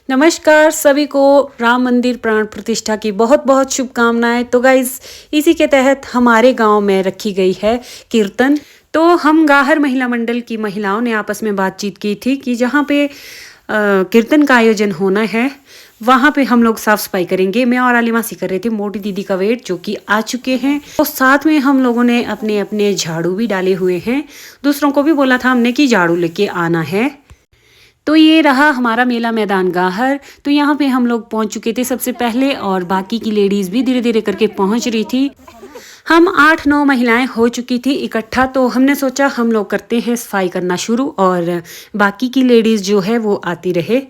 नमस्कार सभी को राम मंदिर प्राण प्रतिष्ठा की बहुत बहुत शुभकामनाएं। तो गाइज इसी के तहत हमारे गांव में रखी गई है कीर्तन। तो हम गाहर महिला मंडल की महिलाओं ने आपस में बातचीत की थी कि जहाँ पे कीर्तन का आयोजन होना है वहाँ पे हम लोग साफ सफाई करेंगे। मैं और आलिमासी कर रहे थे मोटी दीदी का वेट जो कि आ चुके हैं। तो साथ में हम लोगों ने अपने अपने झाड़ू भी डाले हुए हैं। दूसरों को भी बोला था हमने कि झाड़ू लेके आना है। तो ये रहा हमारा मेला मैदान गाहर। तो यहाँ पे हम लोग पहुँच चुके थे सबसे पहले और बाकी की लेडीज़ भी धीरे धीरे करके पहुँच रही थी। हम 8-9 महिलाएं हो चुकी थी इकट्ठा। तो हमने सोचा हम लोग करते हैं सफाई करना शुरू और बाकी की लेडीज़ जो है वो आती रहे।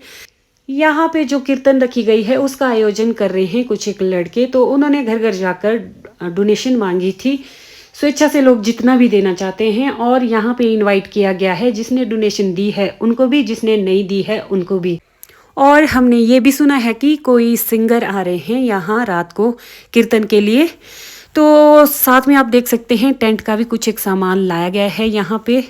यहाँ पे जो कीर्तन रखी गई है उसका आयोजन कर रहे हैं कुछ एक लड़के। तो उन्होंने घर घर जाकर डोनेशन मांगी थी। स्वेच्छा से लोग जितना भी देना चाहते हैं और यहाँ पे इनवाइट किया गया है। जिसने डोनेशन दी है उनको भी, जिसने नहीं दी है उनको भी। और हमने ये भी सुना है कि कोई सिंगर आ रहे हैं यहाँ रात को कीर्तन के लिए। तो साथ में आप देख सकते हैं टेंट का भी कुछ एक सामान लाया गया है यहाँ पे,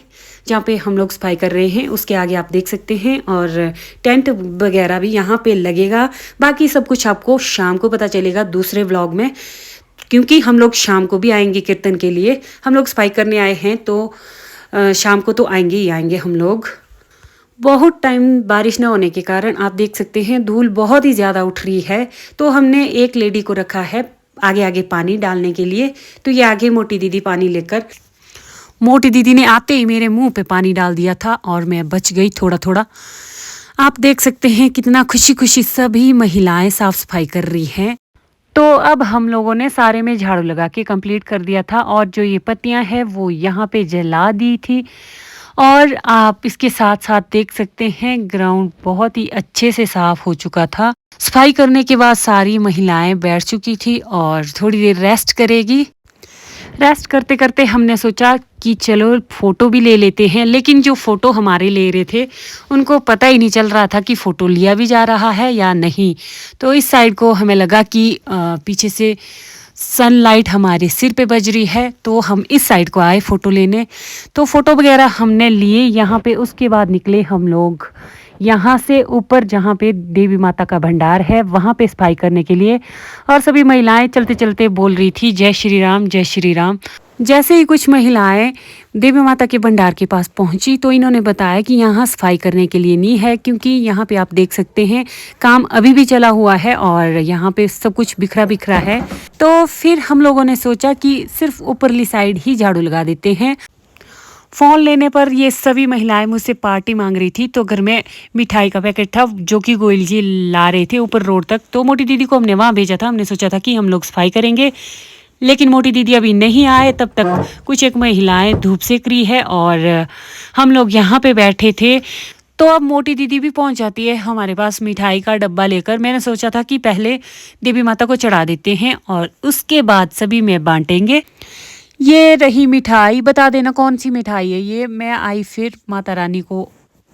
जहाँ पे हम लोग सफाई कर रहे हैं उसके आगे आप देख सकते हैं। और टेंट वगैरह भी यहाँ पे लगेगा। बाकी सब कुछ आपको शाम को पता चलेगा दूसरे व्लॉग में, क्योंकि हम लोग शाम को भी आएंगे कीर्तन के लिए। हम लोग सफाई करने आए हैं तो शाम को तो आएंगे ही आएंगे हम लोग। बहुत टाइम बारिश ना होने के कारण आप देख सकते हैं धूल बहुत ही ज़्यादा उठ रही है। तो हमने एक लेडी को रखा है आगे आगे पानी डालने के लिए। तो ये आगे मोटी दीदी पानी लेकर, मोटी दीदी ने आते ही मेरे मुंह पे पानी डाल दिया था और मैं बच गई थोड़ा थोड़ा। आप देख सकते हैं कितना खुशी खुशी सभी महिलाएं साफ सफाई कर रही हैं। तो अब हम लोगों ने सारे में झाड़ू लगा के कंप्लीट कर दिया था और जो ये पत्तियां हैं वो यहाँ पे जला दी थी। और आप इसके साथ साथ देख सकते हैं ग्राउंड बहुत ही अच्छे से साफ हो चुका था। सफाई करने के बाद सारी महिलाएं बैठ चुकी थी और थोड़ी देर रेस्ट करेगी। रेस्ट करते करते हमने सोचा कि चलो फ़ोटो भी ले लेते हैं। लेकिन जो फ़ोटो हमारे ले रहे थे उनको पता ही नहीं चल रहा था कि फ़ोटो लिया भी जा रहा है या नहीं। तो इस साइड को हमें लगा कि पीछे से सनलाइट हमारे सिर पे बज रही है, तो हम इस साइड को आए फ़ोटो लेने। तो फ़ोटो वगैरह हमने लिए यहाँ पे। उसके बाद निकले हम लोग यहाँ से ऊपर जहाँ पे देवी माता का भंडार है वहाँ पे सफाई करने के लिए। और सभी महिलाएं चलते चलते बोल रही थी जय श्री राम जय श्री राम। जैसे ही कुछ महिलाएं देवी माता के भंडार के पास पहुंची तो इन्होंने बताया कि यहाँ सफाई करने के लिए नहीं है, क्योंकि यहाँ पे आप देख सकते हैं काम अभी भी चला हुआ है और यहाँ पे सब कुछ बिखरा बिखरा है। तो फिर हम लोगों ने सोचा कि सिर्फ ऊपरली साइड ही झाड़ू लगा देते हैं। फ़ोन लेने पर ये सभी महिलाएं मुझसे पार्टी मांग रही थी। तो घर में मिठाई का पैकेट था जो कि गोयल जी ला रहे थे ऊपर रोड तक। तो मोटी दीदी को हमने वहाँ भेजा था। हमने सोचा था कि हम लोग सफाई करेंगे, लेकिन मोटी दीदी अभी नहीं आए। तब तक कुछ एक महिलाएं धूप सेक रही है और हम लोग यहाँ पे बैठे थे। तो अब मोटी दीदी भी पहुँच जाती है हमारे पास मिठाई का डब्बा लेकर। मैंने सोचा था कि पहले देवी माता को चढ़ा देते हैं और उसके बाद सभी में बांटेंगे। ये रही मिठाई, बता देना कौन सी मिठाई है ये। मैं आई फिर माता रानी को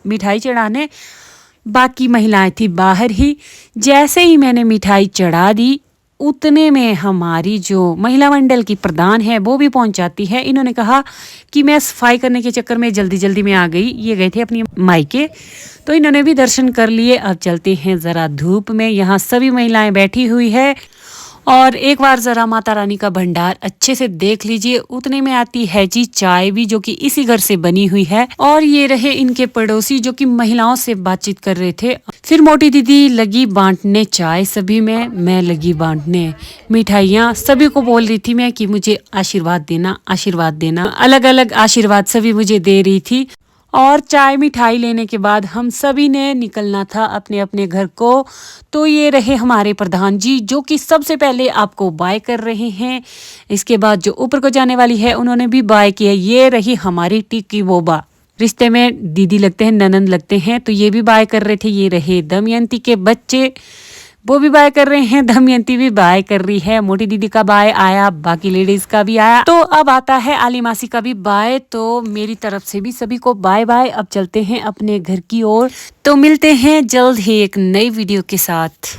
मिठाई चढ़ाने, बाकी महिलाएं थी बाहर ही। जैसे ही मैंने मिठाई चढ़ा दी उतने में हमारी जो महिला मंडल की प्रधान है वो भी पहुंच जाती है। इन्होंने कहा कि मैं सफाई करने के चक्कर में जल्दी जल्दी में आ गई। ये गए थे अपनी मायके, तो इन्होंने भी दर्शन कर लिए। अब चलते हैं ज़रा धूप में। यहाँ सभी महिलाएं बैठी हुई है और एक बार ज़रा माता रानी का भंडार अच्छे से देख लीजिए। उतने में आती है जी चाय भी, जो कि इसी घर से बनी हुई है। और ये रहे इनके पड़ोसी जो कि महिलाओं से बातचीत कर रहे थे। फिर मोटी दीदी लगी बांटने चाय सभी में, मैं लगी बांटने मिठाइयाँ। सभी को बोल रही थी मैं कि मुझे आशीर्वाद देना, आशीर्वाद देना। अलग अलग आशीर्वाद सभी मुझे दे रही थी। और चाय मिठाई लेने के बाद हम सभी ने निकलना था अपने अपने घर को। तो ये रहे हमारे प्रधान जी जो कि सबसे पहले आपको बाय कर रहे हैं। इसके बाद जो ऊपर को जाने वाली है उन्होंने भी बाय किया। ये रही हमारी टिक्की बोबा, रिश्ते में दीदी लगते हैं, ननंद लगते हैं, तो ये भी बाय कर रहे थे। ये रहे दमयंती के बच्चे, वो भी बाय कर रहे हैं। दमयंती भी बाय कर रही है। मोटी दीदी का बाय आया, बाकी लेडीज का भी आया। तो अब आता है आलिमासी का भी बाय। तो मेरी तरफ से भी सभी को बाय बाय। अब चलते हैं अपने घर की ओर। तो मिलते हैं जल्द ही एक नई वीडियो के साथ।